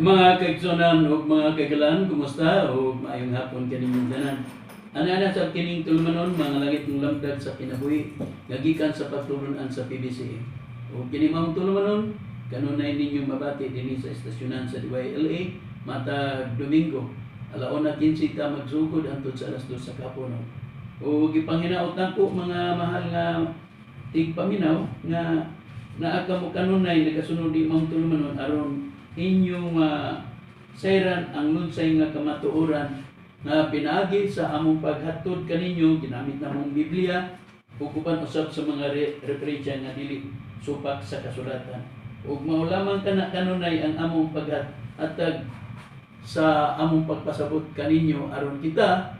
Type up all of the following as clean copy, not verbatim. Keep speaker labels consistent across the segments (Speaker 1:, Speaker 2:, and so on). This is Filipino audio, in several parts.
Speaker 1: Mga kaigsunan o mga kaigalan, kumusta? O maayong hapon kaninyong tanan. Ana-ana sa kining tulumanon, mga langit ng lamdag sa kinabuhi, nagikan sa pagtulunan sa PBC. O kini mga tulumanon, kanunay ninyong mabati din sa estasyonan sa DYLA, mata Domingo, 1:15 ta magsugod antod sa alas 2 sa kapuno. O gipanginaot na po mga mahal nga tigpaminaw nga naaka mo kanunay nagasunod di mga tulumanon aron inyong sayran ang lunsay nga kamatuoran nga pinaagi sa among paghatod kaninyo ginamit namong Biblia uguban usab sa mga referensya nga dili supak sa kasulatan ug mao lamang kana kanunay ang among paghatag sa among pagpasabot kaninyo aron kita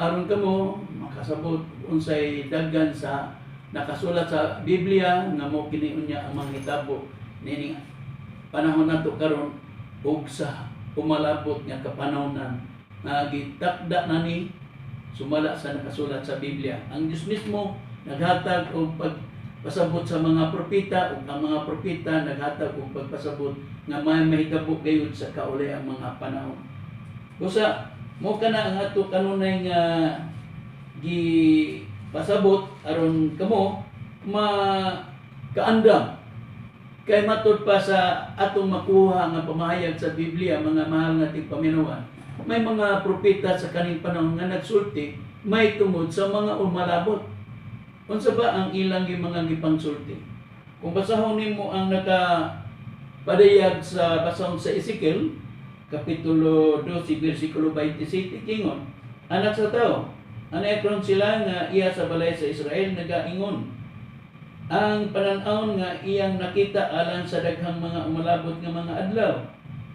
Speaker 1: aron kamo makasabot unsay daghan sa nakasulat sa Biblia nga mo kini unya ang mga hitabo nining panahon nato karon ug sa umalabot nga kapanahon nga gitakda nani sumala sa nakasulat sa Biblia. Ang Dios mismo naghatag og pagpasabot sa mga propeta ug ang mga propeta naghatag og pagpasabot nga may mahitabo gayud sa kauli ang mga panahon. Busa mo kana ang ato kanunay nga pasabot aron kamo kaandam kay matud pa sa atong makuha nga pamahayag sa Biblia mga mahal nga tigpaminawan may mga propeta sa kaning panahon nga nagsulti may tungod sa mga umalabot unsa ba ang ilang mga gipangsulti kung basahon nimo ang nakapadayag sa basahon sa Ezekiel kapitulo 12 bersikulo 27 kingon anak sa tao anekron sila nga iya sa balay sa Israel nagaingon ang panan-awon nga iyang nakita alang sa daghang mga umalabot nga mga adlaw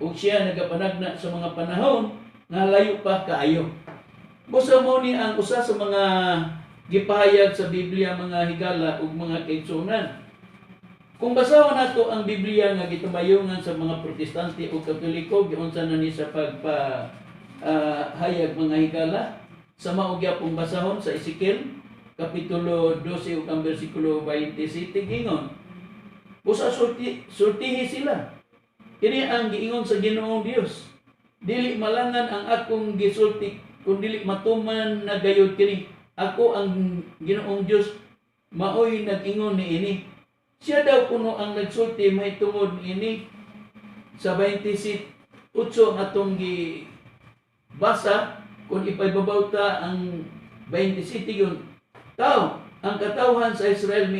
Speaker 1: ug siya nagapanagna sa mga panahon nga layo pa kaayo. Busa mo ni ang usa sa mga gipahayag sa Biblia mga higala ug mga kaigsunan. Kung basahon nato ang Biblia nga gitumayongan sa mga Protestante ug Katoliko giunsa na ni sa hayag mga higala sa mao gyapon basahon sa Ezekiel kapitulo 12 ug ang bersikulo 27 gingon busa sultihi sila kini ang giingon sa Ginoong Dios dili malangan ang akong gisulti kun dili matuman na gayud kini ako ang Ginoong Dios maoy nag-ingon niini siya daw kuno ang nagsulti mahitungod niini sa 27 atong gibasa kung ipaybabaw ta ang 27 yun tao, ang katawhan sa Israel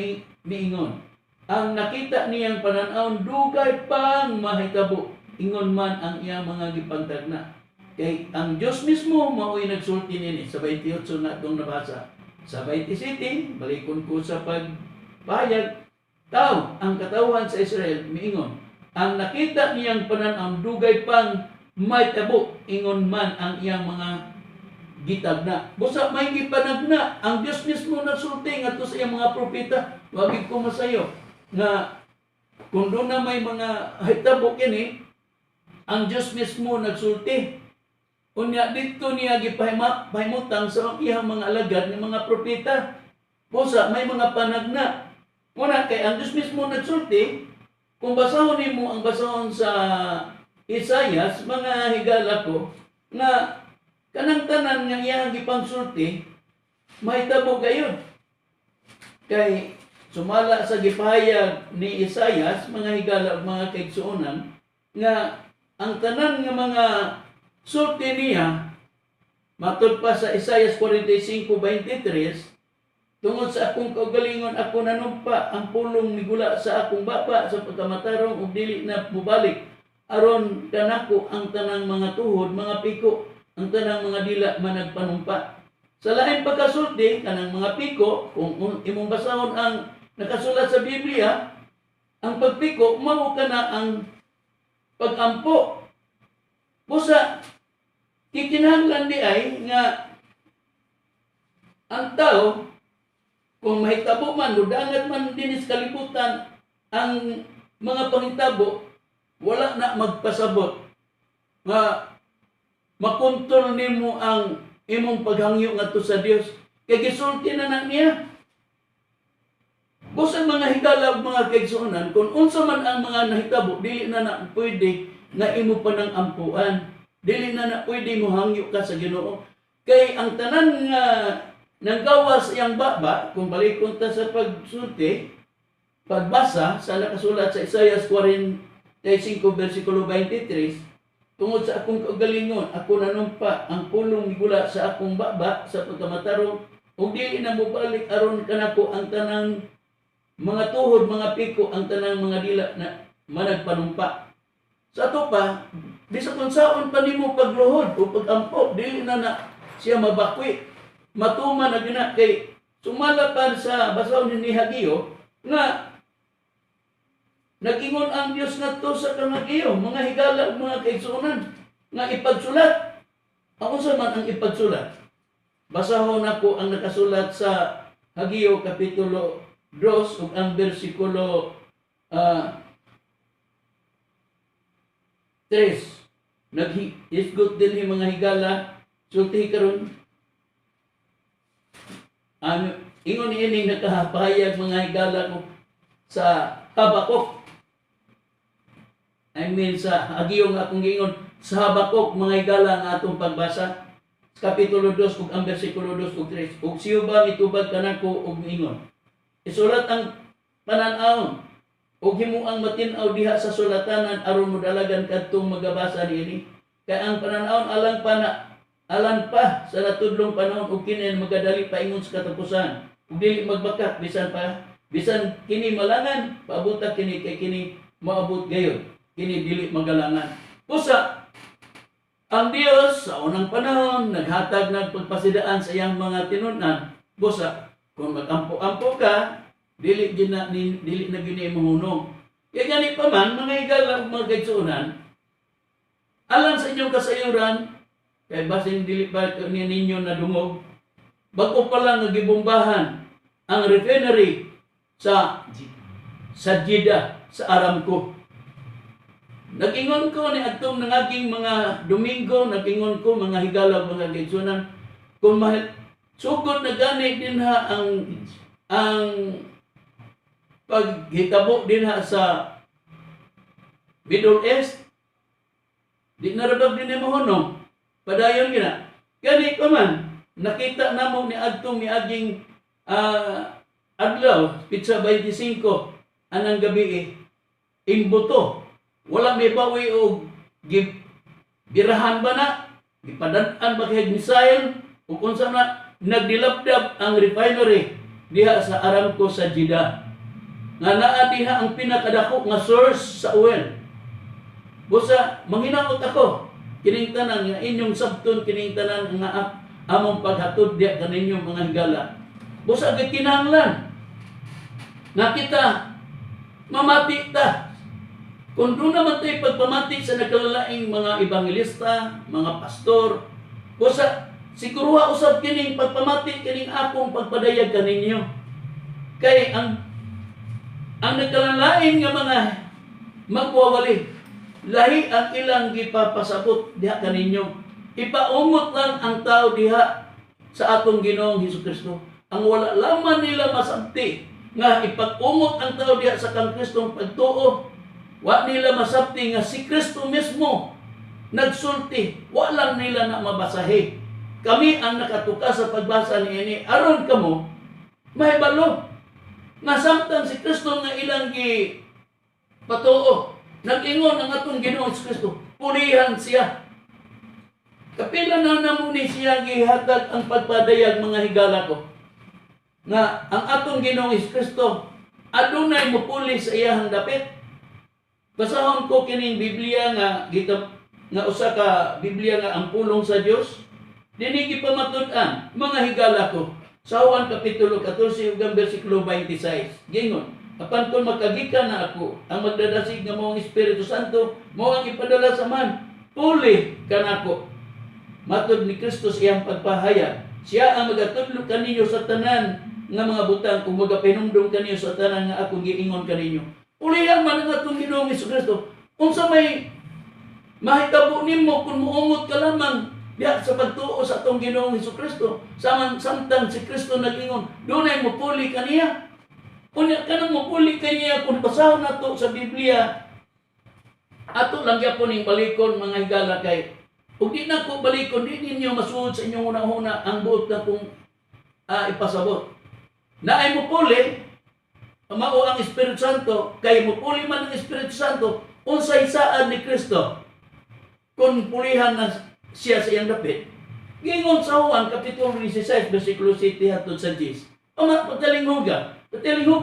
Speaker 1: miingon. Ang nakita niyang pananawon dugay pang mahitabo. Ingon man ang iyang mga gipangtagna. Kay ang Dios mismo mao'y nagsulti nini sa 28 na itong nabasa. Sa 27, balikon ko sa pagpahayag. Tao, ang katawhan sa Israel miingon. Ang nakita niyang pananawon dugay pang mahitabo. Ingon man ang iyang mga gitagna. Busa may gipanagna ang Dios mismo nagsulti ngadto sa iyang mga propeta. Wagi ko masayo nga kung doon na may mga hitabo kini ang Dios mismo nagsulti. Unya dito niya gipahimutang sa iyang mga alagad ng mga propeta. Busa may mga panagna. Muna kay ang Dios mismo nagsulti. Kung basahon nimo ang basahon sa Isaias, mga higala ko na kanang tanan nga iyang gipangsulti mahitabo gayon kay sumala sa gipahayag ni Isaias mga higala mga kaigsuonan nga ang tanan nga mga sulti niya matud pa sa Isaias 45:23 tungod sa akong kaugalingon ako nanumpa ang pulong migula sa akong baba sa pagkamatarong ug dili na mubalik aron kanako ang tanang mga tuhod mga piko ang tanang mga dila managpanumpa. Sa lain pagkasulti, kanang mga piko, kung imong basahon ang nakasulat sa Biblia, ang pagpiko, mao ka na ang pagampo. Busa, kikinahanglan di ay nga ang tao, kung mahitabo man, ludangat man din sa kalibutan, ang mga pangitabo, wala na magpasabot. Nga, makontrol nimo ang imong paghangyo ngadto sa Dios kay gisulti na niya. Busa mga higala ug mga kaigsuonan kung unsa man ang mga nahitabo dili na pwede nga imo pa ng ampuan. Dili na pwede mo hangyo ka sa Ginoo. Kay ang tanan nga nanggawas iyang baba, kung balikon ta sa pagsulti, pagbasa sa nakasulat sa Isaias 45 versikulo 23, tungod sa akong kagalingon, ako nanumpa ang pulong gula sa akong baba sa pagkamatarong, ug dili na mobalik aron kanako ang tanang mga tuhod, mga piko, ang tanang mga dila na managpanumpa. Sa ato pa, bisag kung saon pa nimo pagluhod o pagampo, dili na siya mabakwi. Matuman na gina kay sumalapan sa basahon ni Hageo nga nag-ingon ang Dios ngadto sa kang Hageo, mga higala ug mga kaigsuonan nga ipagsulat. Ako sa man ang ipagsulat. Basahon ako ang nakasulat sa Hageo kapitulo 2 ug ang bersikulo 3. Nag-isgot din mga higala sulti karon. Ingon ini nakahapayag mga higala ko sa Habakuk. Sa Hageo nga akong giingon sa Habakuk mga higala nga atong pagbasa kapitulo 2 ug ang bersikulo 2 ug 3. Ug siyo ba mitubag kanako og miingon. Isulat ang panan-awon ug himuang matin-aw diha sa sulatanan aron modalagan kadtong magabasa niini. Kay ang panan-awon alang pa sa natudlong panahon ug kini magadali paingon sa katapusan. Ug dili magbakak bisan kini malangan paabota kini kay kini maabot gayon. Kini dili magalangan. Pusa ang Dios sa unang panahon naghatag ng pagpasidaan sa iyang mga tinud-an. Busa kung magampo-ampo ka, dili na gini mahunong. Kaya gani pa man mga higala mga kaigsuonan, alang sa inyong kasayuran, kay basin dili pa ninyo na dungog, bago pa lang nagibombahan ang refinery sa Jeddah sa Aramco. Nag-ingon ko ni atong nangaging mga Domingo, nag-ingon ko mga higala mga kaigsuonan, kung sugod na gani din ha ang paghitabo din ha sa Middle East, di narabag din mo honong. Padayon gina. Kani ko man, nakita namo ni adtong miaging adlaw, pizza 25, anang gabi imbuto. Wala may bawi o birahan ba na? Ipadaan ba kay missile? O kung saan na nagdilapdap ang refinery diha sa Aramco sa Jeddah. Nga naa diha ang pinakadako nga source sa oil. Busa, manghinaot ako. Kining tanan nga inyong sabton, kining tanan nga among paghatod diya kaninyong mga higala. Busa, kinahanglan nga kita mamati ta. Kung doon naman tayo pagpamati sa nagkalalaing mga ebangelista, mga pastor, busa, siguro usab kining pagpamati kining akong pagpadayag kaninyo. Kay ang nagkalalaing nga mga magwawali, lahi ang ilang gipapasabot diha kaninyo. Ipaumot lang ang tao diha sa atong Ginoong Hesukristo. Ang wala laman nila masabti nga ipag-umot ang tao diha sa kang Kristong pagtuo. Wa nila masabti nga si Kristo mismo nagsulti. Wa lang nila na mabasahi. Kami ang nakatuka sa pagbasa niini aron kamo mahibalo nga samtang si Kristo nga ilang gi patuo nag-ingon ang atong Ginoong Kristo, pulihan siya. Kapila na namo ni siya gihatag ang pagpadayag mga higala ko nga ang atong Ginoong Kristo adunay mopuli sa iyang dapit. Basahon ko kining Biblia nga usa ka Biblia nga ang pulong sa Dios. Dinigi pamatud-an mga higala ko sa Juan kapitulo 14 ug bersikulo 26. Gingon, apan kung makagikan na ako, ang magdadasig nga moong Espiritu Santo, mo ang ipadala sa man, puli kanako. Matud ni Kristo sa iyang pagpahayag, siya ang magatudlo kaninyo sa tanan nga mga butang kung magapahinumdum kaninyo sa tanan nga akong giingon kaninyo. Ulihan man ang atong Ginoong Hesukristo. Unsa may mahitabo nimo kung muumot ka lamang diha sa pagtuo sa atong Ginoong Hesukristo. Samtang si Kristo nag-ingon, dunay mopuli kaniya. Unya kanang mopuli kaniya kung basahon nato sa Biblia. Ato lang gyapon ning balikon mga higala kay ug di na ko balikon di ninyo masuod sa inyong una-una ang buot na kung ipasabot. Naay mo puli mao ang Espiritu Santo kay mo puli man ang Espiritu Santo unsay saad ni Kristo kung pulihan na siya sa iyang dapit. Gingon sa Juan kapitulo 16 bersikulo 7 hangtod sa 10. Patalinghuga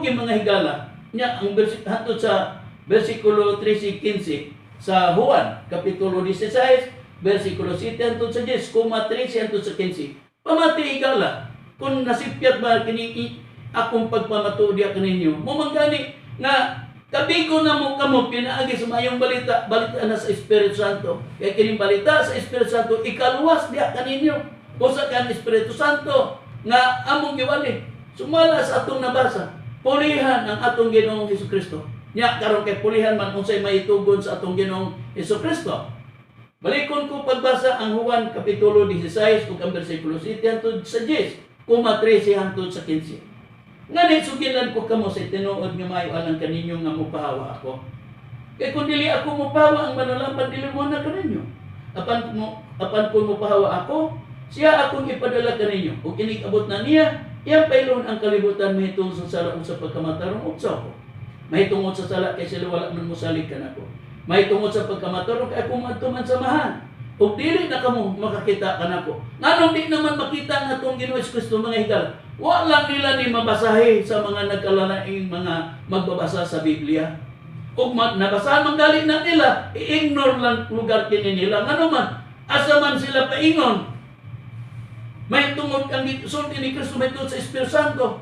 Speaker 1: mga higala nya ang hangtod sa bersikulo 13-15 sa Juan kapitulo 16 bersikulo 7 hangtod sa 10, 13 hangtod sa 15. Pamati higala kung nasipyat ba kini akong pagpamatuod diha kaninyo. Mumanggani nga kabigo na mo kamo pinaagi sa mayong balita na sa Espiritu Santo. Kaya kining balita sa Espiritu Santo ikaluwas diha kaninyo. Usa kan Espiritu Santo nga among giwali. Sumala sa atong nabasa. Pulihan ang atong Ginoong Hesukristo. Nya karon kay pulihan man unsay maitugon sa atong Ginoong Hesukristo. Balikon ko pagbasa ang Juan kapitulo 16 ug ang bersikulo 7 hangtod sa 10, 13 hangtod sa 15. Ngani sugilan ko kamo sa tinuod nga maayo alang kaninyo nga mopahawa ako. Kay kun dili ako mopahawa ang manalapan dili mo na kaninyo. Apan kun mopahawa ako, siya akong ipadala kaninyo. Ug inig abot na niya, iyang pailon ang kalibutan mahitungod sa sala sa pagkamatarong utsa ko. Mahitungod sa sala kay sila wala man mosalig kanako. Mahitungod sa pagkamatarong kay ako madtuman samahan. Ug dili na kamo makakita kanako. Nganong di naman makita nga atong Ginoo Kristo mga higala? Wa lang nila ni mabasahi sa mga nagkalalaing mga magbabasa sa Biblia. Ug nabasahan man gali na nila, i-ignore lang lugar kini nila. Ngano man, asa man sila paingon. May tungod ang sulti ni Kristo may tungod sa Espiritu Santo.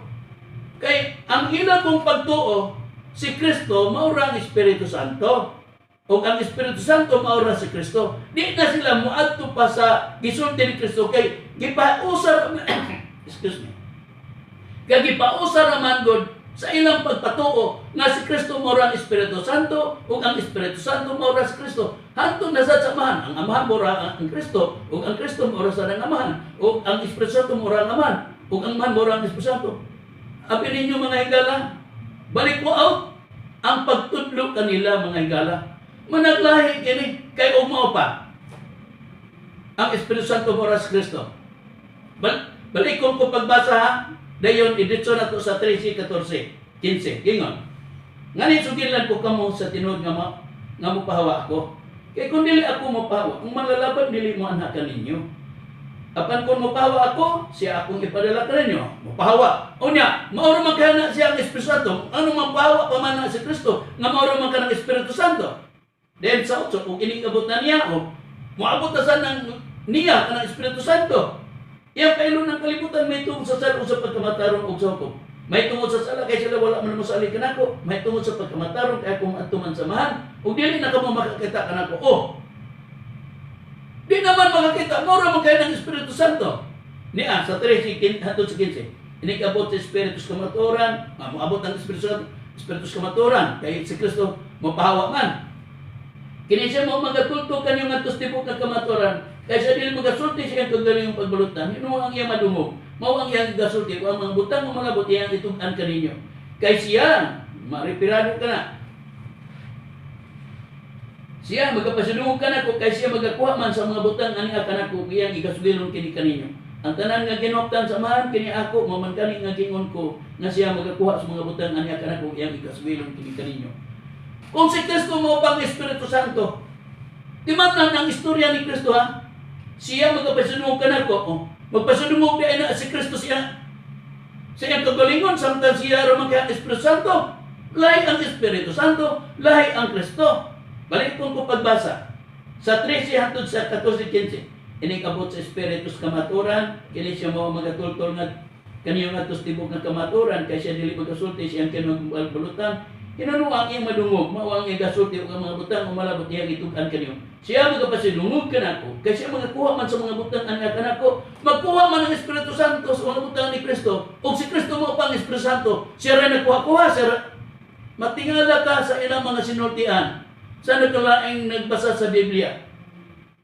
Speaker 1: Kay ang ila kong pagtuo, si Kristo maura ang Espiritu Santo. O ang Espiritu Santo maura si Kristo. Di na sila muadto pa sa gisulti ni Kristo kay gipausar excuse me. Kaya gipausar naman God sa ilang pagpatuo nga si Kristo maura ang Espiritu Santo o ang Espiritu Santo maura si Kristo. Hantong nasa samahan, ang Amahan maura ang Kristo o ang Kristo maura sa ng Amahan o ang Espiritu Santo maura ang Amahan o ang Amahan maura ang Espiritu Santo. Abi ninyo mga higala, balik mo out ang pagtudlo kanila mga higala. Managlahi kini kay umao pa ang Espiritu Santo maura si Kristo. Balik ko pagbasa ha. Dayon iditso na to sa 13, 14, 15. Gingon. Ngani sugilan ko kamo sa tinuod nga mopahawa ako. Kay kun dili ako mopahawa, ang manlalaban dili mo anak kaninyo. Apan kun mopahawa ako, siya akong ipadala kaninyo. Mopahawa. Unya, mauro man kana siya ang Espiritu Santo. Ano man pahawa pa man si Kristo, nga mauro man kanang Espiritu Santo. Then sa utso, kung inigabot na niya, moabot na sa nang niya kanang Espiritu Santo. Iyang kailo ng kalibutan may tungod sa sala sa pagkamatarong og sa hukom. May tungod sa sala kay sila wala man mosalig kanako. May tungod sa pagkamatarong kay akong atuman samahan. Ug dili na kamo makakita kanako. Di naman makakita mura man kay ng Espiritu Santo. Niya sa 13 hangtod sa 15. Inikabot sa Espiritu sa kamaturan, moabot ang Espiritu sa kamaturan kay si Kristo mapahawa man. Kini siya mo magatulto kanyo ngadto sa tibok nga kamaturan. Kaysa dili magasulti siya ang kagaling pagbalutan, yun ang iyang madungog. Mao ang iyang gasulti, ang mga butang mo malabot, iyang itugan kaninyo. Kay siya, maripirado ka na. Siya, magkapasidungog ka na ko, kay siya magakuha man sa mga butang aniya ka na ko, iyang ikasugilon kini kaninyo. Ang tanan nga ginoptan samahan, kini ako, maman kani nga gingon ko, na siya magakuha sa mga butang aniya ka na ko, iyang ikasugilon kini kaninyo. Kung si Kristo mo pang Espiritu Santo, di man lang ang istorya ni Kristo ha? Siya magpasunod ka na ko. Magpasunod din na si Kristo siya. Sa iyang kagalingon, samtang siya ramang kaya ang Espiritu Santo. Lahi ang Espiritu Santo, lahi ang Kristo. Balik kong ko pagbasa. Sa 13 hangtod sa 14-15. Inikabot sa Espiritu sa kamaturan. Kini siya mo magatultol nga kaniyong atos tibok ng kamaturan. Kaya siya dili magkasulti siyang kinabulutan. Inanuang iyang madungog, mawang iyang gasulti o mga butang o malabot iyang itugan kanyo. Siya magapasidungog ka na ko, kaya siya magakuha man sa mga butang anak ka na ko, magkuha man ng Espiritu Santo sa mga butang ni Kristo, o si Kristo mo pang Espiritu Santo, siya rin nagkuha-kuha, matingala ka sa ilang mga sinultian, sa nagkalaing nagbasa sa Biblia.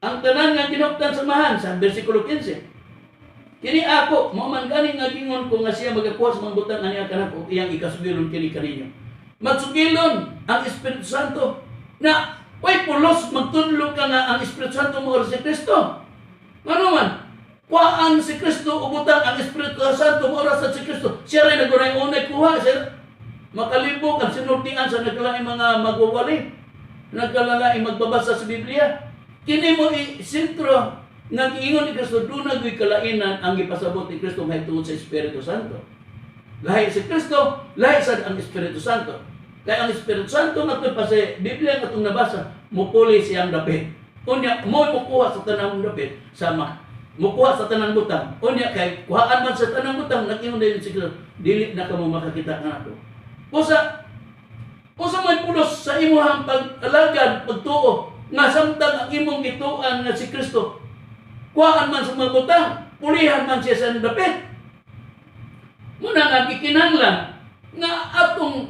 Speaker 1: Ang tanan nga ginoptan samahan sa versikulo 15. Kini ako, mauman gani nga gingon ko nga siya magakuha sa mga butang anak ka na ko, iyang ikasugilon kini kaninyo. Magsugilon ang Espiritu Santo na Uy, pulos, magtudlo ka nga ang Espiritu Santo mo si Kristo. Ano man? Kuhaan si Kristo, ubutang ang Espiritu Santo mo sa si Kristo. Siya rin nagulay-unay kuha. Siya makalibog ang sinultian sa nagkalaing mga magwawali. Nagkalaing magbabasa sa Biblia. Kini mo sentro nag-iingon ni Kristo, doon nag'y kalainan ang ipasabot ni Kristo may tungod sa Espiritu Santo. Lahi si Kristo, lahi sa ang Espiritu Santo. Kaya ang Espiritu Santo nga ito pa sa Biblia nga itong nabasa, mupuli siyang dapit. Unya, mo mukuha sa tanang dapit, sama. Mukuha sa tanang butang. Unya, kay kuhaan man sa tanang butang, nag-iingon din si Kristo, dili na ka mo makakita ka na ito. Usa may pulos sa imuhang pag-alagad, pagtuo, nga samtang ang imong gituan nga si Kristo, kuhaan man sa mga butang, pulihan man siya sa dapit. Muna nga gikinahanglan nga atong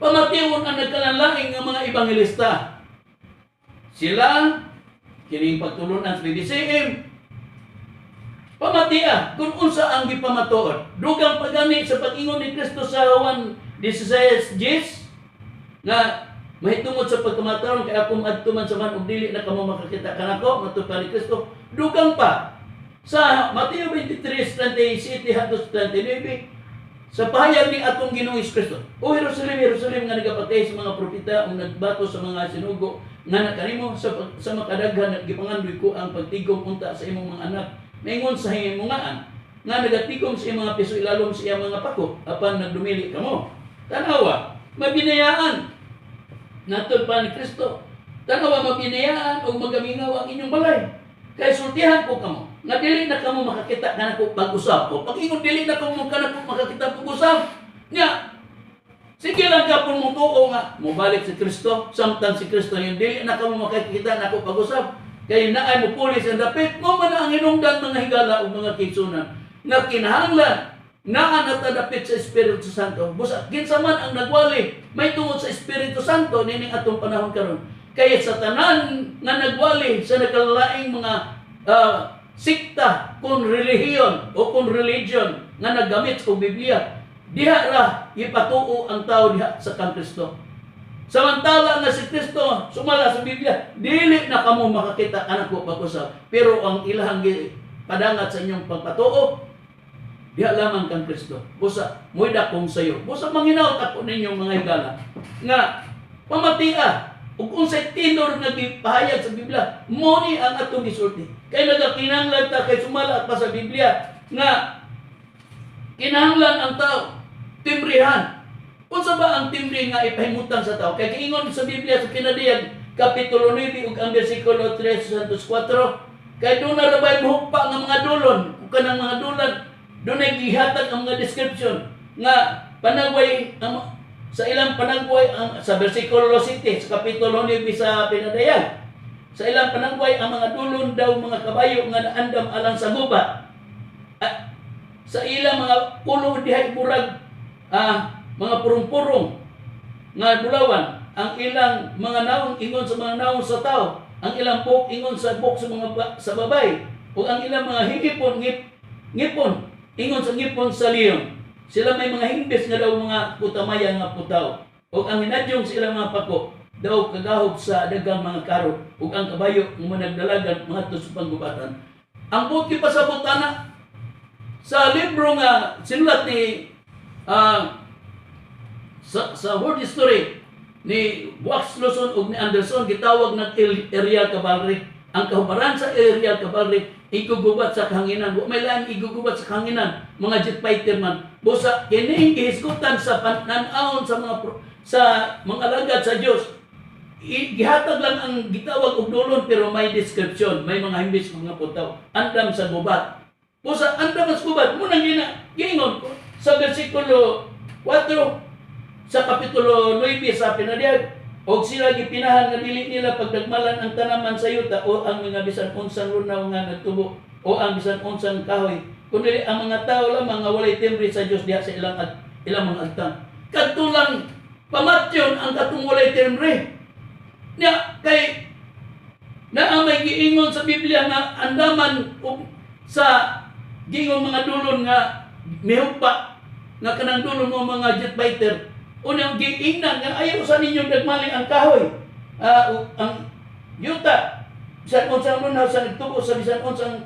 Speaker 1: pamatiwon ang nagkalanlaing ng mga ebanghelista. Sila, kining pagtulunan sa BBCM, pamatia kung unsa ang gipamatuod. Dugang pagani sa pag-ingon ni Kristo sa Juan 16:10 nga mahitungod sa pagkamataron kay akong adtuman sa man ug dili na kamo makakita kanako matupad ni Kristo. Dugang pa sa Mateo 23:37 hangtod 39 sa pahayag ni atong Ginoong Kristo. O Jerusalem, Jerusalem nga nagapatay sa mga propeta ug nagbato sa mga sinugo nga nakanimo sa makadaghan at gipangandoy ko ang pagtigom unta sa imong mga anak. Maingon sa himungaan nga nagatigom sa imong mga piso ilalom sa iyang mga pako apan nagdumili kamo. Tanawa, mabinayaan natod pa ni Kristo. Tanawa mabinayaan o magamingaw ang inyong balay. Kaya sultihan ko kamo. Nga dili na kamo makakita kanako pag-usap. O pag-ingon dili na kamo kanako makakita pag-usap. Nga, sige lang kapon mong tuo nga. Mubalik si Kristo. Samtang si Kristo yung dili na kamo makakita nako pag-usap. Kaya naay mo pulis ang dapit. Mo man ang hinungdan mga higala o mga kitsunan. Nga kinahanglan naan at adapit sa Espiritu Santo. Busa, kinsa man ang nagwali, may tungod sa Espiritu Santo, nining atong panahon karon. Kaya sa tanan nga nagwali sa nagkalaing mga sikta kung relihiyon o kung religion nga naggamit sa Biblia, diha ra ipatuo ang tao diha sa kang Kristo. Samantala nga si Kristo sumala sa Biblia, dili na kamo makakita kanako pag-usap. Pero ang ilahang padangat sa inyong pagpatuo, diha lamang kang Kristo. Busa, muida kong sayo. Busa, manginaot ako ninyong mga higala. Nga, pamatia, ug unsay tinor nga gipahayag sa Biblia, moni ang atong gisulti. Kay nagakinahanglan ta kay sumala pa sa Biblia nga kinahanglan ang tao timbrihan. Unsa ba ang timbre nga ipahimutan sa tao? Kay giingon sa Biblia sa Pinadiyag kapitulo 9 ug ang bersikulo 3 hangtod 4, kay doon na rabay muhukpa nga mga dulon, ug kanang mga dulan doon ay gihatag ang mga description nga panagway sa ilang panagway sa bersikulo 7 sa kapitulo 9 sa Pinadiyag. Sa ilang panagway ang mga dulon daw mga kabayo nga naandam alang sa gubat. Sa ilang mga pulo dihay burag mga purong-purong nga bulawan, ang ilang mga naong ingon sa mga naong sa tao, ang ilang buk ingon sa buk sa mga sa babay, ug ang ilang mga higipon ngipon ingon sa ngipon sa leon. Sila may mga himbes nga daw mga putamaya nga putaw. Ug ang hinadyong sa ilang mga pako daw kagahog sa dagang mga karo, ug ang kabayo nga nagdalagan mga sa panggubatan. Ang buti pa sa butana sa libro nga sinulat ni sa word history ni Wax Lawson ug ni Anderson gitawag na aerial cavalry. Ang kahubaran sa aerial cavalry igugubat sa kahanginan. May lain igugubat sa kahanginan mga jet fighter man. Busa kini gihisgutan sa pananaon sa mga alagad sa Dios. Gihatag lang ang gitawag og dulon pero may description, may mga himbis mga putaw. Andam sa gubat. Busa andam sa gubat mo nang giingon ko sa bersikulo 4 sa kapitulo 9 sa Pinadiyag, og sila gipinahan nga dili nila pagdagmalan ang tanaman sa yuta o ang mga bisan unsang lunaw nga nagtubo o ang bisan unsang kahoy, kundi ang mga tao lamang nga walay timbre sa Dios diha sa ilang mga agtang. Kadto lang pamatyon ang katong walay timbre. Nya kay naa may giingon sa Biblia nga andaman sa giingon mga dulon nga mihugpa nga kanang dulon mo mga jet fighter. Unang giingnan nga ayaw sa ninyo dagmali ang kahoy. ang yuta bisan unsang lunaw sa nagtubo sa bisan unsang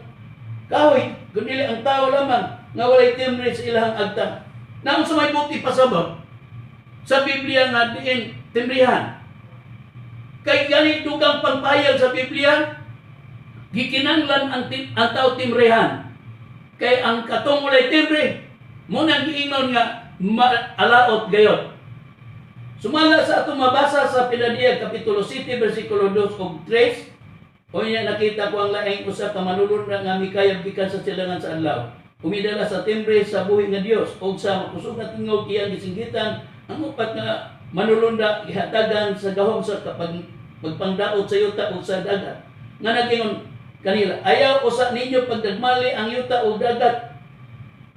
Speaker 1: kahoy kundi ang tao lamang nga walay timbre sa ilahang agtang. Naon sa may buti pasabot sa Biblia nga diin timbrihan. Kay gani dugang pangpayag sa Biblia, gikinanglan ang tao timbrihan. Kay ang katong walay timbre mo nang giingon nga alaot gayot. Sumala sa atong mabasa sa Pinadiya Kapitulo 7 versikulo 2 ug 3, o niya nakita ko ang laing usa ka manulon nga mikayab gikan sa silangan sa adlaw. Umidala sa timbre sa buhi nga Dios ug sa makusog nga tingog iyang gisinggitan ang upat nga manulunda gihatagan sa gahom sa pagpangdaot sa yuta ug sa dagat. Nga nagingon kanila, ayaw usa ninyo pagdagmali ang yuta ug dagat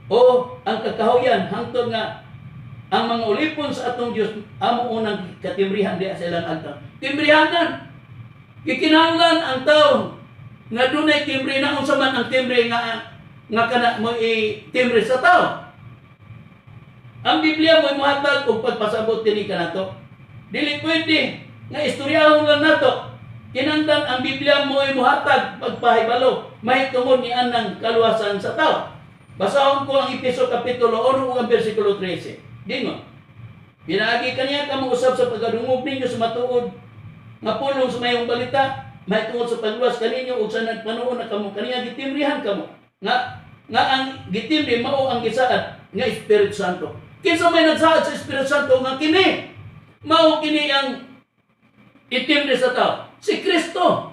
Speaker 1: o ang kakahuyan hangtod nga ang mga ulipon sa atong Dios amo unang katimbrihan diha sa ilang agtang. Timbrihanan. Gikinahanglan ang tao nga dunay timbre na unsa man ang timbre nga kana mo timbre sa tao. Ang Biblia mo mohatag og pagpasabot dinhi kanato. Dili pwede nga istoryahon lang nato. Kinahanglan ang Biblia mo mohatag pagpahibalo mahitungod ni anang kaluwasan sa tao. Basahon ko ang Efeso Kapitulo 1 ug ang versikulo 13. Dingon, pinaagi kaniya ka usab sa pagkadungog ninyo sa matuod nga pulong sa mayong balita, mahitungod sa pagluwas kaninyo ug sa nagpanuon na kamo kaniya gitimbrihan kamo. Nga ang gitimbre mao ang gisaad nga Espiritu Santo. Kinsa may nagsaad sa Espiritu Santo nga kini mao kini ang itimbre sa tao? Si Kristo.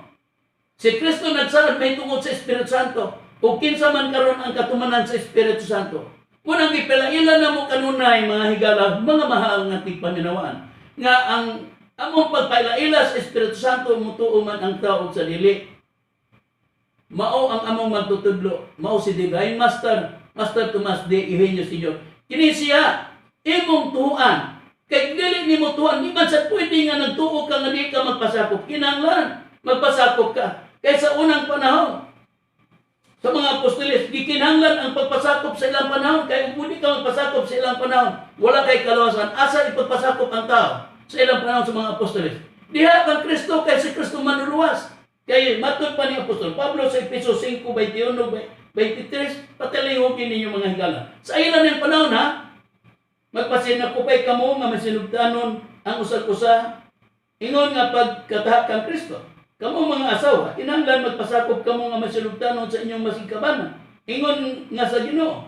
Speaker 1: Si Kristo nagsaad mahitungod sa Espiritu Santo. Ug kinsa man karon ang katumanan sa Espiritu Santo? Munang ipilailan na mo kanunay mga higala, mga mahal nga tigpaminawaan. Nga ang among pagpailaila sa Espiritu Santo mutuo man ang tao sa dili. Mao ang among magtutudlo. Mao si Divine Master, Master Tomas D. Eugenio Sr. Kini siya imong tuhuan. Kay dili nimo tuhuan, di man sa pwede nga nagtuo ka nga di ka magpasakop. Kinahanglan magpasakop ka. Kay sa unang panahon, sa mga apostoles, gikinahanglan ang pagpasakop sa ilang panahon. Kaya kung hindi ka magpasakop sa ilang panahon, wala kay kaluwasan. Asa ipagpasakop ang tao sa ilang panahon sa mga apostoles? Diha kang Kristo, kay si Kristo manuluwas. Kaya matod pa ni Apostol Pablo sa Efeso 5, 21, 23, patalingogin ninyo mga higala. Sa ilan ng panahon ha, magpasinakupay kamo nga masinugtanon ang usag-usa. Ingon nga pagkataha kang Kristo. Kamu mga asawa, kinahanglan magpasakop kamo nga masilugtanon sa inyong masigkabanan. Ingon nga sa Ginoo,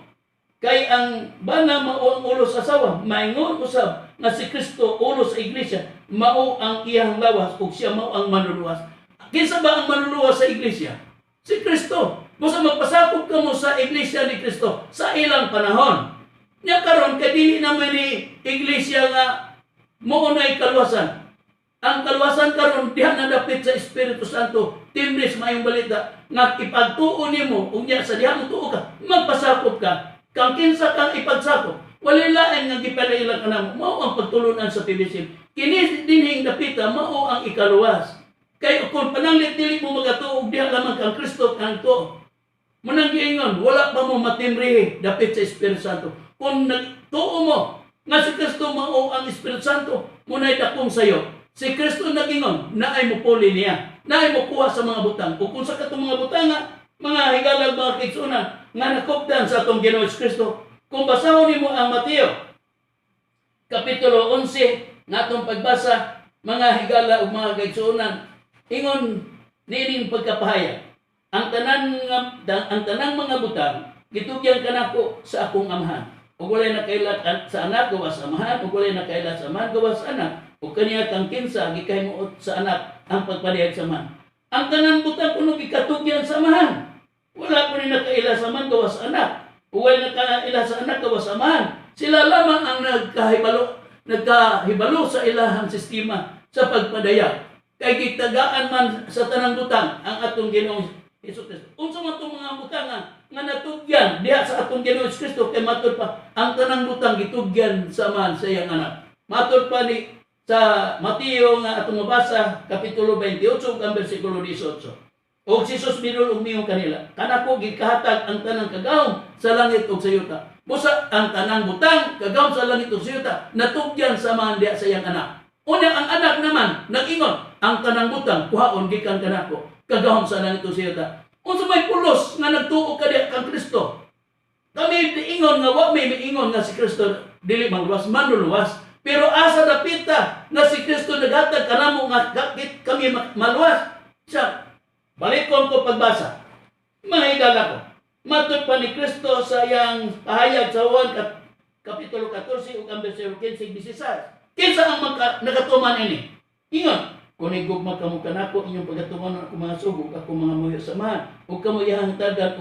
Speaker 1: kay ang bana mao ang ulo sa asawa, maingon usab nga si Kristo ulo sa iglesia, mao ang iyang lawas ug siya mao ang manluluwas. Kinsa ba ang manluluwas sa iglesia? Si Kristo. Busa magpasakop kamo sa iglesia ni Kristo sa ilang panahon. Nya karon kay dili naman ni iglesia nga mao nay kaluwasan. Ang kaluwasan karon diha na dapit sa Espiritu Santo, timbre mayong balita nga ipagtuo nimo unya sa diha mo tuo ka, magpasakop ka. Kang kinsa kang ipagsakop, wala lain nga gipalaila kanamo, mao ang pagtulunan sa PBC. Kini dinhing dapita mao ang ikaluwas. Kay kung pananglit dili mo magatuo diha lamang kang Kristo kang tuo. Munang giingon, wala pa mo matimbre dapit sa Espiritu Santo. Kung nagtuo mo nga si Kristo mao ang Espiritu Santo, munay dakong sayo. Si Kristo nagingon, naay mo puli niya, naay mo kuha sa mga butang. Kung sa katong mga butang mga higalag, mga kigsunan, nga nakopdan sa atong Ginoo Kristo. Kung basahon nimo ang Mateo, Kapitulo 11, nga atong pagbasa, mga higala o mga kigsunan, ingon nining pagkapahayag. Ang tanang mga butang, gitugyan kanako sa akong amahan. Ug walay nakailat sa anak gawas amahan, ug walay nakailat sa amahan gawas anak. O kaniya kang kinsa gikahimo sa anak ang pagpalihag sa man. Ang tanang butang kuno gikatugyan sa amahan. Wala ko ni nakaila sa man gawas anak. O wala nakaila sa anak gawas amahan. Sila lamang ang nagkahibalo sa ilahang sistema sa pagpadayag. Kay gitagaan man sa tanang butang ang atong Ginoong Hesus Kristo. Unsa man tong mga butang nga natugyan diha sa atong Ginoong Kristo kay matud pa ang tanang butang gitugyan sa man sa iyang anak. Matud pa ni sa Mateo nga atong mabasa Kapitulo 28 ang bersikulo 18. Og si Jesus minulong niyo kanila, kanako gikahatag ang tanang kagahom sa langit ug sa yuta. Busa ang tanang butang kagahom sa langit ug sa yuta natugyan sa man diha sa iyang anak. Unya ang anak naman nagingon, ang kanang butang kuhaon gikan kanako kagahom sa langit siya ta. Unsa may pulos nga nagtuo ka diha kang Kristo? Kami diingon nga wa may miingon nga si Kristo dili magluwas, manluluwas. Pero asa napita nga si Kristo naghatag kanamo nga kami maluwas. Siya, balikon ko pagbasa. Mga higala ko. Matod pa ni Kristo sa iyang pahayag sa Juan Kapitulo 14 ug ang bersikulo 15-16. Kinsa ang nagatuman ini? Ingon, kung igugma kamo kanako inyong pagatuman ako mga sugod, ako mga muyo samahan, ug kamo iyang tagan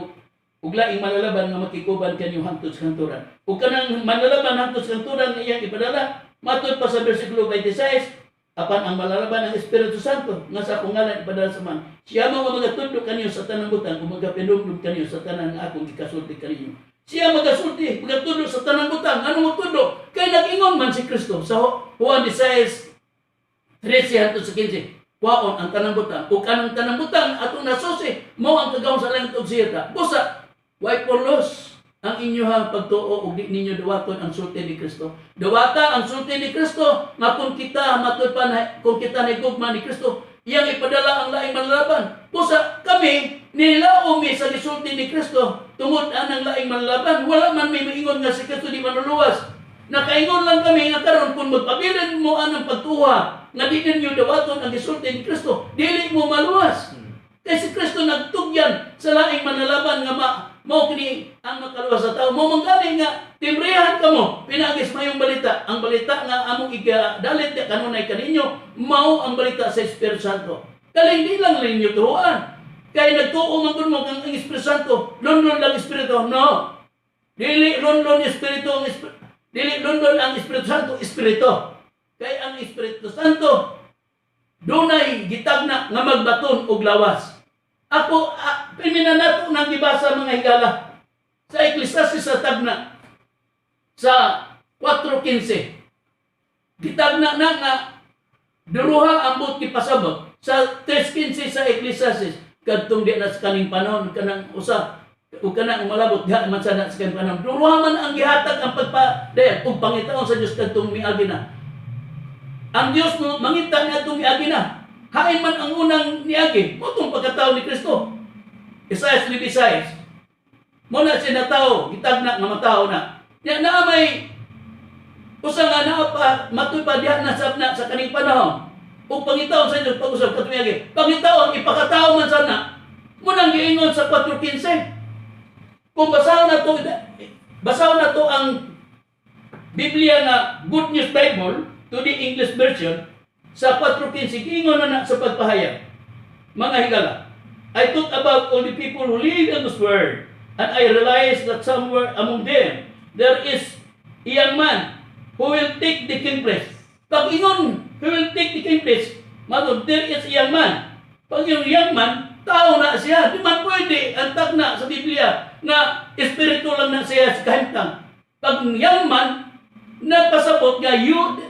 Speaker 1: ug laing malalaban nga makikuban kanyo hangtod sa kanturan. Ug kanang malalaban hangtod sa kanturan nga iyang ipadala, matod pa sa bersikulo 26, apan ang malalaban ang Espiritu Santo nga sa akong ngalan ipadala sa man. Siya mga magatudlo kanyo sa tanang butang ug magapindumdum kanyo sa tanan nga akong gikasulti kanyo. Siya magasulti, magatudlo sa tanang butang. Ano magtudlo? Kay nag-ingon man si Kristo sa Juan 16:13-15. Kuhaon ang tanang butang. Ug kanang tanang butang atong nasusi, mao ang kagawon sa langit ug siya. Busa, way porlos ang inyong pagtuo ug di ninyo dawaton ang sulti ni Kristo. Dawata ang sulti ni Kristo nga kung kita matud pa kung kita nagugma ni Kristo, iyang ipadala ang laing manlalaban. Busa kami nilaom mi sa gisulti ni Kristo tungod anang laing manlalaban. Wala man may maingon nga si Kristo di manluluwas. Nakaingon lang kami nga karon kung magpabilin mo anang pagtuha nga di ninyo dawaton ang gisulti ni Kristo, dili mo maluwas. Kay si Kristo nagtugyan sa laing manlalaban nga mao kini ang makaluwas sa tao. Mo mangani nga timrehan kamo pinagis mayong balita. Ang balita nga among igadalit kanunay kaninyo mao ang balita sa Espiritu Santo. Kaling di lang ninyo turuan. Kay nagtuo man kun mo ang Espiritu Santo, london lang Espiritu. No. Dili london Espiritu ang Espiritu. Dili london ang Espiritu Santo, Espiritu. Kay ang Espiritu Santo dunay gitagna nga magbaton og lawas. Ako, piminanato nang gibasa mga higala sa Ecclesiastes sa tagna sa 4:15. Gitagna na nga duruha ang buot kipasabot sa 3:15 sa Ecclesiastes kadtong di na sa kaning panahon kanang usa ug kanang malabot diha man sa kaning panahon. Duruha man ang gihatag ang pagpadayag ug pangitaon sa Dios kadtong miagi na. Ang Dios mo mangita niadtong miagi na. Hain man ang unang niagi, motong pagkatao ni Kristo. Isaias 3:6. Muna siya natao, gitagna nga matao na. Nya na may usa nga naa pa matuy pa diha na sa kaning panahon. Ug pangitaon sa Dios pag-usab kadtong miagi. Pangitaon ipakatao man sana. Munang giingon sa 4:15. Kung basahon na to ang Biblia nga Good News Bible to the English version. Sa 4:15, ingon na sa pagpahayag. Mga higala, I thought about all the people who live in this world, and I realized that somewhere among them, there is a young man who will take the king place. Pag ingon, who will take the king place, matod, there is a young man. Pag yung young man, tao na siya. Di man pwede ang tagna sa Biblia na espiritu lang na siya sa kahintang. Pag young man, nagpasabot nga,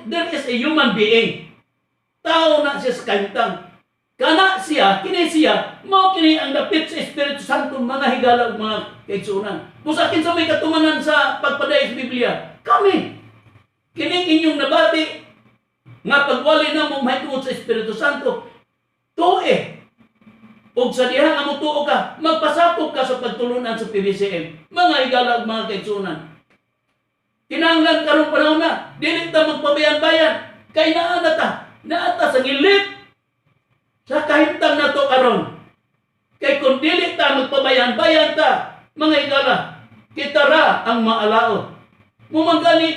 Speaker 1: there is a human being. Tao na siya sa kahintang. Kana siya, kini siya, mao kini ang dapit sa Espiritu Santo mga higala ug mga kaigsuonan. Busa kinsa may katumanan sa pagpaday sa Biblia, kami. Kining inyong nabati nga pagwali na mo mahitungod sa Espiritu Santo, tue. Ug sa diha nga mo tuo ka, magpasapog ka sa pagtulunan sa PBCM. Mga higala ug mga kaigsuonan. Kinahanglan karong panahon na, dili ta magpabayan-bayan kay naa naata sa gilit sa kahintang na to karon. Kay kung dili ta magpabayan-bayan ta, mga higala, kita ra ang maalaot. Mumanggali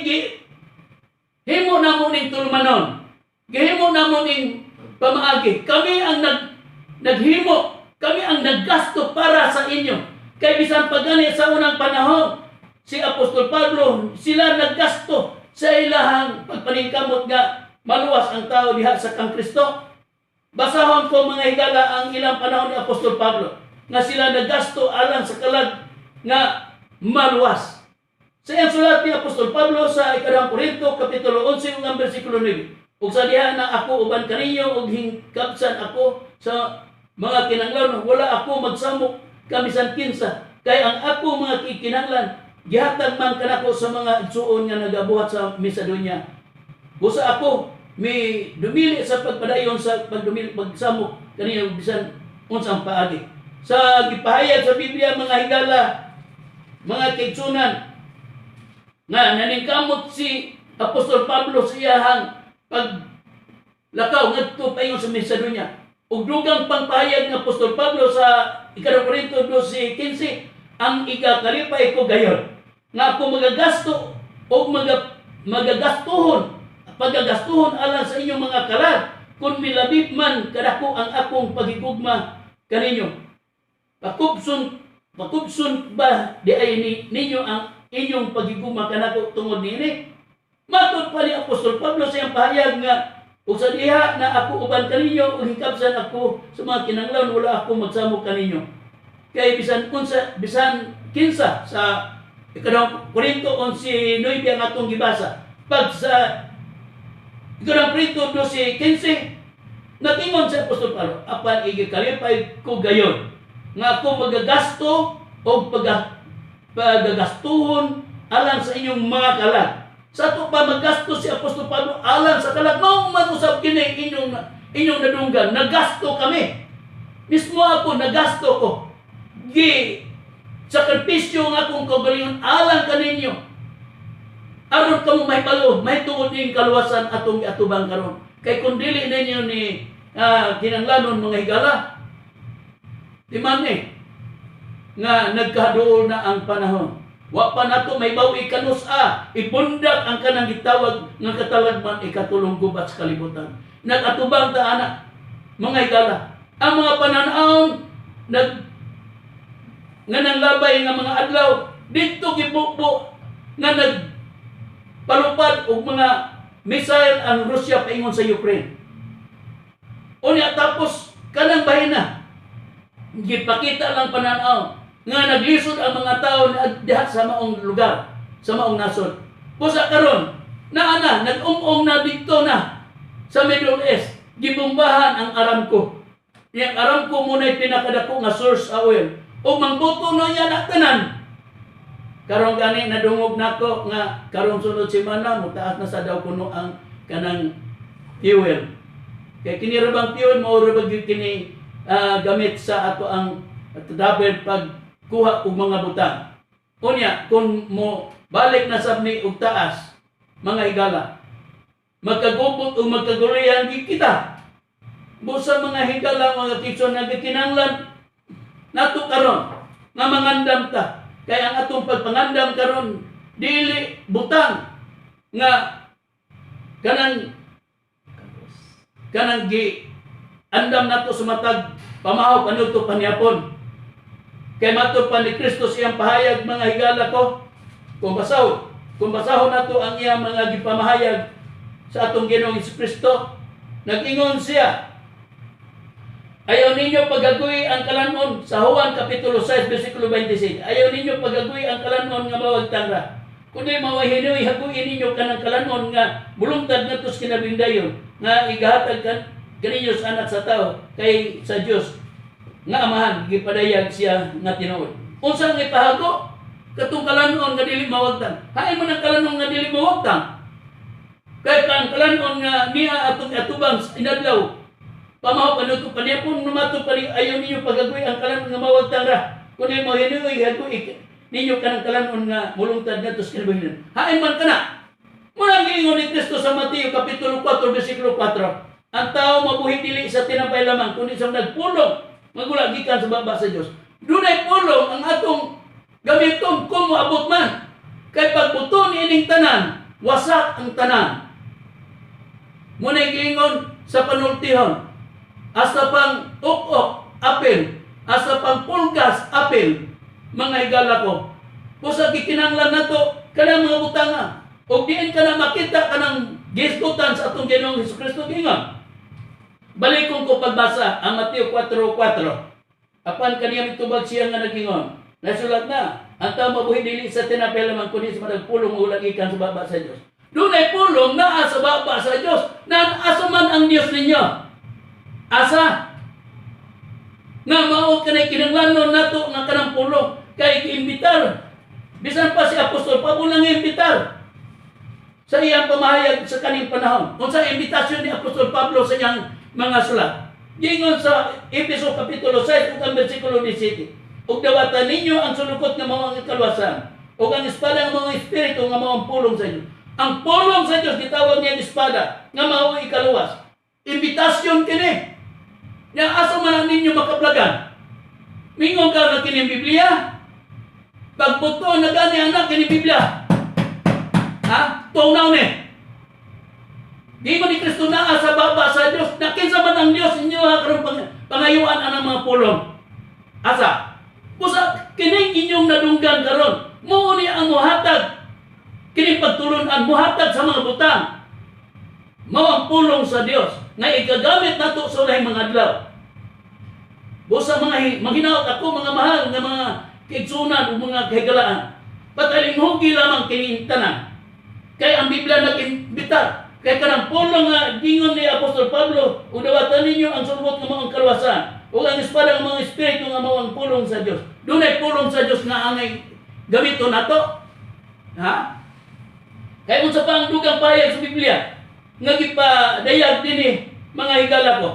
Speaker 1: himo na mo ning tulmanon. Gihimo na mo ning pamaagi. Kami ang naghimo, kami ang naggasto para sa inyo. Kay bisan pagani sa unang panahon, si Apostol Pablo, sila naggasto sa ilahang pagpaningkamot nga maluwas ang tao diha sa kang Kristo. Basahon ko mga higala ang ilang panahon ni Apostol Pablo nga sila naggasto alang sa kalag nga maluwas. Sa iyang sulat ni Apostol Pablo sa Ikadang Korinto Kapitulo 11 ug bersikulo 9. Ug sa diha na ako uban kaninyo ug hingkapsan ako sa mga kinahanglan, wala ako magsamok kamisan kinsa kay ang ako mga kinahanglan gihatag man kanako sa mga igsuon nga nagabuhat sa Macedonia. Busa ako may dumili sa pagpadayon sa pagdumili pagsamok kaniya bisan unsang paagi. Sa gipahayag sa Biblia mga higala, mga kaigsunan, nga naningkamot si Apostol Pablo sa iyahang paglakaw ngadto paingon sa Macedonia. Ug dugang pangpahayag ng Apostol Pablo sa 1 Corinto 12:15, ang ikakalipay ko gayon nga ako magagasto o magagastuhon alang sa inyong mga kalag kung milabit man kadako ang akong paghigugma kaninyo. Pakubson ba di ay ninyo ang inyong paghigugma kanako tungod niini? Matod pa ni Apostol Pablo sa iyang pahayag nga ug sa diha na ako uban kaninyo ug hikabsan ako sa mga kinahanglan wala ako magsamok kaninyo. Kay bisan kinsa sa 1 Corinto 11:9 ang atong gibasa. Pag sa 1 Corinto 12:15 natingon sa Apostol Pablo, apan igikalipay ko gayon nga ako magagasto o pagagastuhon alang sa inyong mga kalag. Sa ito pa maggasto si Apostol Pablo alang sa kalag. Mao man usab kini inyong nadunggan. Nagasto kami. Mismo ako nagasto ko. Sakripisyo nga akong kaugalingon alang kaninyo. Aron kamo mahibalo, mahitungod ning kaluwasan atong atubang karon. Kay kung dili ninyo ni kinanglanon mga higala, di man nga nagkaduol na ang panahon. Wa pa nato may bawi kanus-a, ipundak ang kanang gitawag nga katalagman ikatulong gubat sa kalibutan. Nagatubang ta anak mga higala. Ang mga pananahon nga nanglabay nga mga adlaw dito gibukbo nga nagpalupad og mga missile ang Russia paingon sa Ukraine. Unya tapos kanang bahina gipakita lang pananaw nga naglisod ang mga tao diha sa maong lugar, sa maong nasod. Busa karon na nag-umong na dito na sa Middle East, gibombahan ang Aramco. Yang Aramco muna pinakadako nga source sa oil. O mangbuto na yan at tanan. Karong gani nadungog nako nga karong sunod semana mutaas na sa daw kuno ang kanang fuel. Kay kini rabang fuel mao ra bag kini gamit sa ato ang travel pagkuha og mga butang. Unya kun mo balik na sabni og taas mga higala. Magkagubot o magkagulian kita. Busa mga higala mga kitson nga kinahanglan nato karon nga mangandam ta kay ang atong pagpangandam karon dili butang nga kanang gi andam nato sa matag pamahaw kanudto paniapon kay matud pa ni Kristo siyang pahayag mga higala ko kung basahon nato ang iyang mga gipamahayag sa atong Ginoong Hesukristo nag-ingon siya. Ayaw ninyo pagaguhi ang kalanon sa Juan Kapitulo 6, versikulo 26. Ayaw ninyo pagaguhi ang kalanon nga mawag tangra. Kundi mawahinoy haguin ninyo kanang kalanon nga bulungtad na tos kinabingdayon nga igahatag kaninyo sa anak sa tao kay sa Dios nga amahan gipadayag siya nga tinuod. Unsa nga ipahago? Katong kalanon nga dili mawagtang. Hain man ang kalanon nga dili mawagtang. Kay ang kalanon nga niya atong atubang inadlaw pamahaw kanudto paniapon numato pa ayaw ninyo pagaguhi ang kalanon nga mawag tangra kundi mo hinuoy haguhi ninyo kanang kalanon nga mulungtad ngadto sa kinabuhian. Hain man kana. Muna giingon ni Kristo sa Mateo Kapitulo 4 versikulo 4. Ang tao mabuhi dili sa tinapay lamang kundi sa nagpulong magula gikan sa baba sa Dios. Dunay pulong ang atong gamiton kung moabot man. Kay pagbuton ining tanan, wasak ang tanan. Muna giingon sa panultihon asa pang ukok, apil. Asa pang pulgas, apil. Mga higala ko. Pusa gikinanglan na to, kanang mga butanga. O diin ka na makita kanang giskutan sa atong Ginoong Hesukristo gingon. Balikon ko pagbasa ang Mateo 4:4. Apan kaniya mitubag siya nga nagingon. Nasulat na, ang tao mabuhi dili sa tinapay lamang kundi sa madagpulong ulag ikan sa baba sa Dios. Dunay pulong naa sa baba sa Dios. Asa man ang Dios ninyo? Asa nga mao kanay kinahanglanon nato nga kanang pulong kay giimbitar bisan pa si Apostol Pablo lang imbitar sa iyang pamahayag sa kaning panahon. Unsa imbitasyon ni Apostol Pablo sa iyang mga sulat. Gingon sa Efeso Kapitulo 6 ug ang bersikulo 17. Ug dawatan ninyo ang sulukot nga mga kalwasan, ug ang espada nga mga espiritu nga mga pulong sa inyo. Ang pulong sa Dios gitawag niya espada nga mao ikaluwas. Imbitasyon kini. Nya asa man ninyo makaplagan? Mingon ka na kini Biblia? Pagbuto na gani anak kini Biblia. Ha? Tunaw ni. Di mo ni Kristo naa sa baba sa Dios. Na kinsa man ang Dios inyo ha karon pangayuan ang mga pulong. Asa? Busa kining inyong nadunggan karon, mao ni ang muhatag kini pagtulunan muhatag sa mga butang. Mao ang pulong sa Dios nga igagamit nato sa ulahing mga adlaw. Busa mga maghinaot ako mga mahal nga mga kaigsunan o mga kahigalaan. Patalinghugi lamang kini tanan. Kay ang Biblia nag-imbitar. Kay kanang pulong nga gingon ni Apostol Pablo, udawatan ninyo ang sulbot ng mga kalwasan. O ang espada ng mga espiritu nga mao ang pulong sa Dios. Dunay pulong sa Dios nga angay gamiton nato. Ha? Kay unsa pa ang dugang pahayag sa Biblia nga gipadayag dinhi mga higala ko.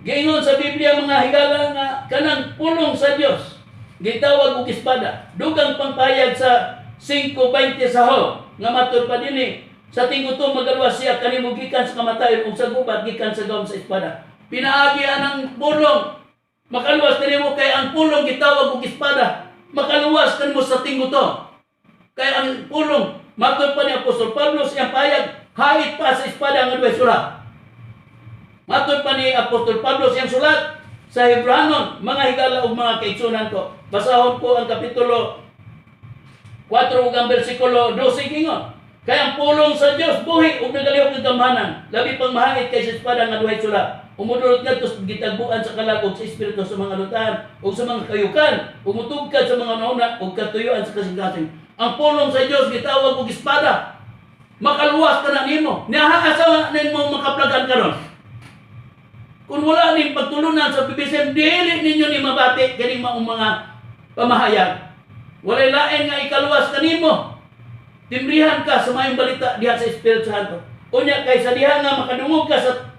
Speaker 1: Giingon sa Biblia mga higala nga kanang pulong sa Dios gitawag og espada. Dugang pangpahayag sa 5:20 sa Ho nga matud pa dinhi sa tinggutom magaluwas siya kanimo gikan sa kamatayon ug sa gubat gikan sa gawom sa espada. Pinaagi ang pulong. Makaluwas kanimo kay ang pulong gitawag og espada. Makaluwas kanimo sa tinggutom. Kay ang pulong matud pa ni Apostol Pablo siyang payag hait pa sa espada nga duhay sulat. Matud pa ni Apostol Pablo siyang sulat sa Hebranon, mga higala ug mga kaigsunan ko. Basahon ko ang kapitulo 4 ug ang bersikulo 12 gingon. Kay ang pulong sa Dios buhi ug nagalihok ng gamhanan, labi pang mahangit kaysa espada nga duhay sulat. Umudulot ngadto gitagbuan sa kalagog sa espiritu sa mga lutahan ug sa mga kayukan, umutugkad sa mga nauna ug katuyuan sa kasing-kasing. Ang pulong sa Dios gitawag og espada. Makaluwas ka na nimo. Niha asa nimo makaplagan karon. Kung wala ning pagtulunan sa bibisen, dili ninyo ni mabati kini mga pamahayag. Walay lain nga ikaluwas kanimo. Timbrihan ka sa mayong balita diha sa Espiritu Santo. Unya kay sa diha nga makadungog ka sa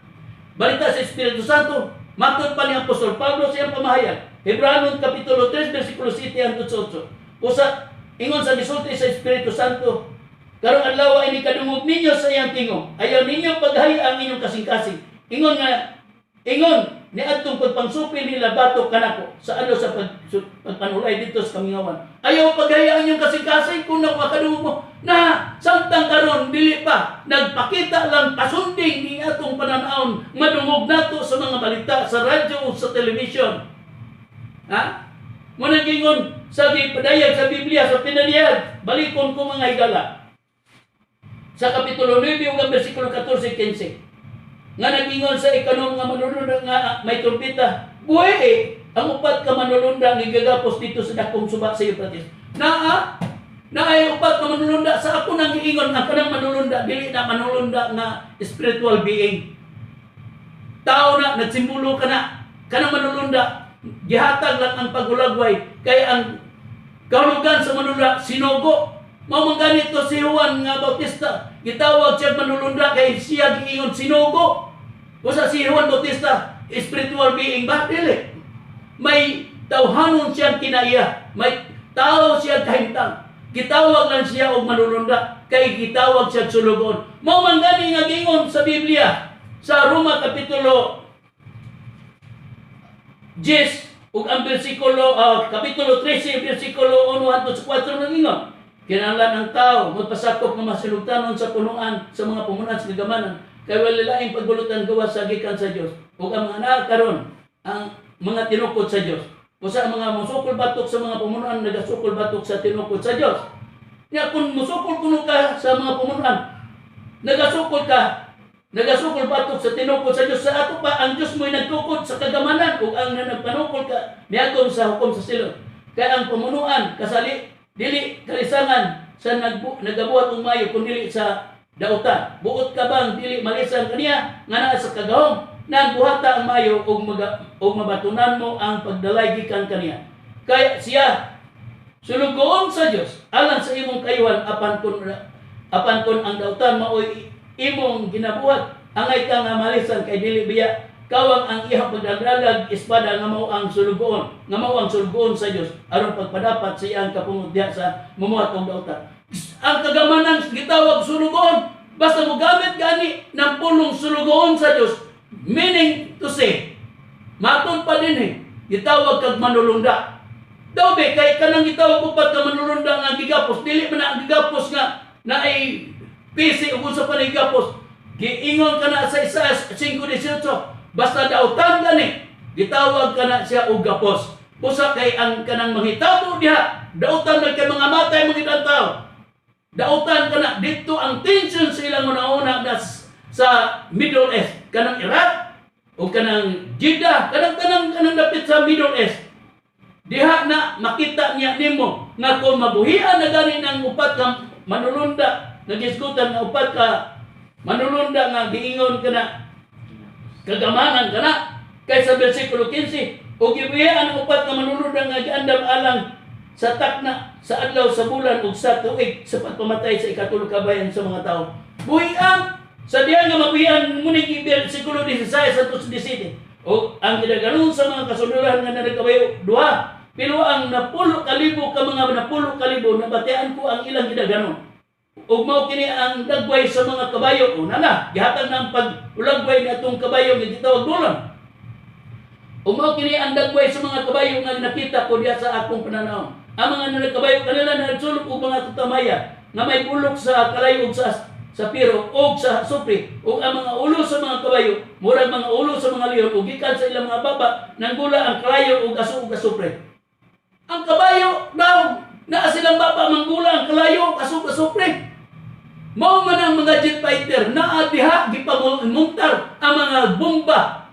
Speaker 1: balita sa Espiritu Santo, matud pa ni Apostol Pablo sa iyang pamahayag. Hebranon Kapitulo 3, bersikulo 7 hangtod 8. Usa, ingon sa gisulti sa Espiritu Santo, karong adlaw ay kadungog ninyo sa iyang tingog. Ayaw ninyo paghay ang inyong kasing-kasing. Ingon ni adtong pagpangsupil nila batok kanako sa ano sa pagpanulay dito sa kamingawan. Ayaw paghayaan yung kasing-kasing kung nakadungog mo na samtang karon dili pa nagpakita lang pasunding ni atong pananawon madungog nato sa mga balita sa radyo o sa television. Ha? Muna gingon sa gipadayag sa Biblia sa pinaliyag, balikon ko mga higala. Sa kapitulo 9 ug ang bersikulo 14-15. Nga nagingon sa ikanom nga manulunda nga may trumpeta. Buhay ang upat ka manulunda nga gagapos dito sa dakong suba sa Euphrates. Ay upat ka manulunda sa ako nang giingon ang kanang manulunda dili na manulunda nga spiritual being. Tao na nagsimbolo ka na kanang manulunda gihatag lang ang pagulagway kay ang kahulugan sa manulunda sinugo. Mao man ganito si Juan nga Bautista gitawag siya manulunda kay siya giingon sinugo. Usa si Juan Bautista spiritual being ba dili? May tawhanon siya kinaiya, may tao siya kahimtang. Gitawag lang siya og manulunda kay gitawag siya sulugon. Mao man gani nga gingon sa Biblia sa Roma Kapitulo 10 ug ang bersikulo kapitulo 13 bersikulo 1 hangtod sa 4 nang ingon. Kinahanglan ang tao magpasakop nga masilugtanon sa punuan sa mga pumunan sa gamanan kay wala laing pagbulutan gawas sa gikan sa Dios ug ang mga anak karon ang mga tinukod sa Dios. Usa ang mga musukol batok sa mga pumunuan nagasukol batok sa tinukod sa Dios. Nya kung musukol kuno ka sa mga pumunuan nagasukol batok sa tinukod sa Dios sa ato pa ang Dios mo'y nagtukod sa kagamanan ug ang nagpanukol ka niadtong sa hukom sa silot. Kay ang pumunuan kasali dili kalisangan sa nagabuhat og mayo kun dili sa dautan. Buot ka bang dili malisan kaniya nga naa sa kagahom nang buhata ang mayo ug mabatunan mo ang pagdalay gikan kaniya. Kay siya sulugoon sa Dios alang sa imong kayuhan apan kun ang dautan maoy imong ginabuhat, angay ka nga malisan kay dili biya kawang ang iyang pagdagdalag espada nga mao ang sulugoon, nga mao ang sulugoon sa Dios aron pagpadapat sa iyang kapungod diha sa mamuhat og dautan. Ang kagamanan gitawag sulugoon, basta mo gamit gani ng pulong sulugoon sa Dios, meaning to say, maton pa din gitawag kag manulunda. Daw be kay kanang gitawag upat ka manulunda nga gigapos, dili man ang gigapos nga na ay PC ug sa panigapos. Giingon ka na sa Isaias 5:18, basta dautan gani, gitawag ka na siya og gapos. Busa kay ang kanang manghitabo diha, dautan na kay mga matay mga tao. Dautan ka na, dito ang tension sa ilang una-una na sa Middle East. Kanang Iraq, o kanang Jeddah, kanang dapit sa Middle East. Diha na makita niya nimo nga kung mabuhian na gani ng upat ka manulunda, nagisgutan nga upat ka manulunda nga giingon ka na, kagamanan ka na, kaysa versikulo 15, o gibuhian ang upat ka manulunda nga giandam alang sa takna, sa adlaw, sa bulan, ug sa tuig sa pagpamatay sa ikatulog kabayan sa mga tao. Buhian! Sa diyan nga mabuhian, munig versikulo 16 sa 17. O ang ginaganon sa mga kasuluran nga nagkabayo, duha. Pero ang 10,000 ka mga 10,000, nabatian ko ang ilang ginaganon. Ug mao kini ang dagway sa mga kabayo. O nana, gihatag na ang pag-ulagway ni atong kabayo nga gitawag bulan. Ug mao kini ang dagway sa mga kabayo nga nakita ko diya sa akong pananaw. Ang mga nagkabayo kanila na nagsulok og mga tutamaya nga may bulok sa kalayo ug sa piro ug sa supri ug ang mga ulo sa mga kabayo murag mga ulo sa mga leon ug gikan sa ilang mga baba nanggula ang kalayo ug aso ug supri. Ang kabayo daw naa silang baba manggula ang kalayo ug aso ug supri. Mao man ang mga jet fighter naa diha gipamuntar ang mga bomba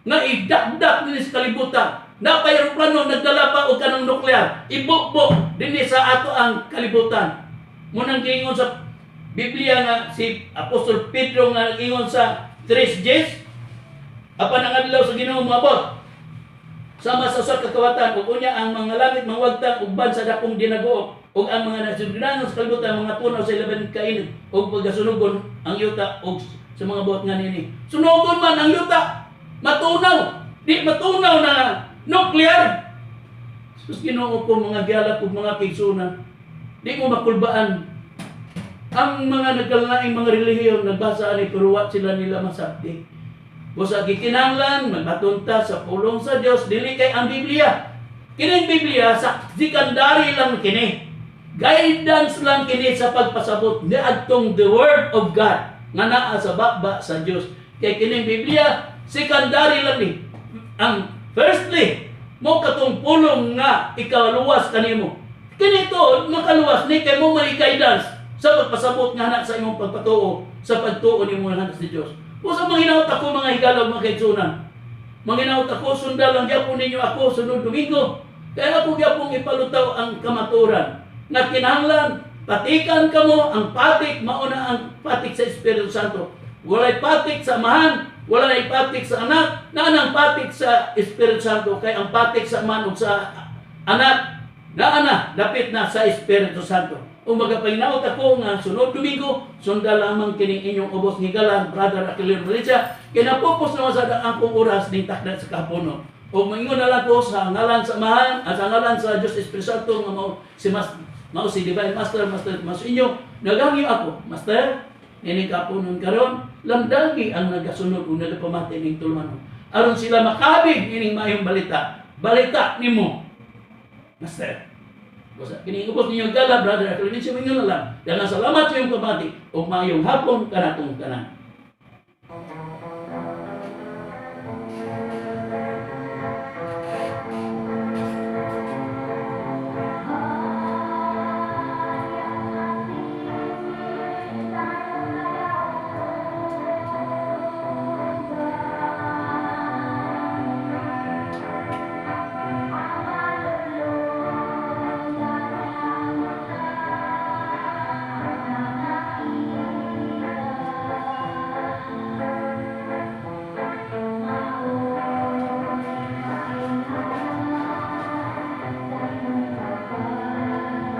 Speaker 1: nga idakdak dinhi sa kalibutan. Napay aeroplano nagdala pa og kanang nuklear, ibukbok dinhi sa ato ang kalibutan. Munang giingon sa Biblia nga si Apostol Pedro nga ingon sa 3:10, apan ang adlaw sa Ginoo moabot sama sa usa ka kawatan ug unya ang mga langit mangwagtang ug ban sa dakong dinago ug ang mga nasudlanan sa kalibutan mga tunaw sa ilaban kainit ug pagasunugon ang yuta ug sa mga buhat nga nini. Sunugon man ang yuta, matunaw, di matunaw na nuclear. Sus Ginoo ko mga gialap ug mga kaigsunan. Di mo makulbaan. Ang mga nagkalaing mga relihiyon nagbasa ani pero wa sila nila masabti. Busa gikinahanglan magbatunta sa pulong sa Dios dili kay ang Biblia. Kining Biblia sa secondary lang kini. Guidance lang kini sa pagpasabot ni adtong the word of God nga naa sa baba sa Dios. Kay kining Biblia secondary lang ni. Ang firstly, mo katong pulong nga ikaluwas kanimo. Kini to makaluwas ni kay mo may guidance sa pagpasabot nga na sa imong pagpatuo sa pagtuo nimo nga sa Dios. Usa manghinaot ako mga higalaw mga kaigsunan. Manghinaot ako sundal lang gyapon ninyo ako sunod Domingo. Kaya ako gyapon ipalutaw ang kamaturan nga kinahanglan patikan kamo ang patik mauna ang patik sa Espiritu Santo. Walay patik sa Amahan, wala na ipatik sa anak, na ang patik sa Espiritu Santo, kay ang patik sa man o sa anak, na dapit na sa Espiritu Santo. O magapahinaot ako nga sunod Domingo, sunda lamang kining inyong ubos ni Galang, Brother Aquilino Valencia, kinapupos naman sa akong oras ng takdat sa kapuno. O maingon na lang ko sa ngalan sa Amahan, at sa ngalan sa Diyos Espiritu Santo, nga mao si Divine Master mas inyo, nagangyo ako, Master, ini kapunon karon lamdagi ang nagasunod ug nagapamati ning tulmanon aron sila makabig ining maayong balita nimo, Master. Basta kini ubos ninyo gala, Brother Aquilino, mingon na lang. Salamat sa iyong pamati ug maayong hapon kanatong tanan.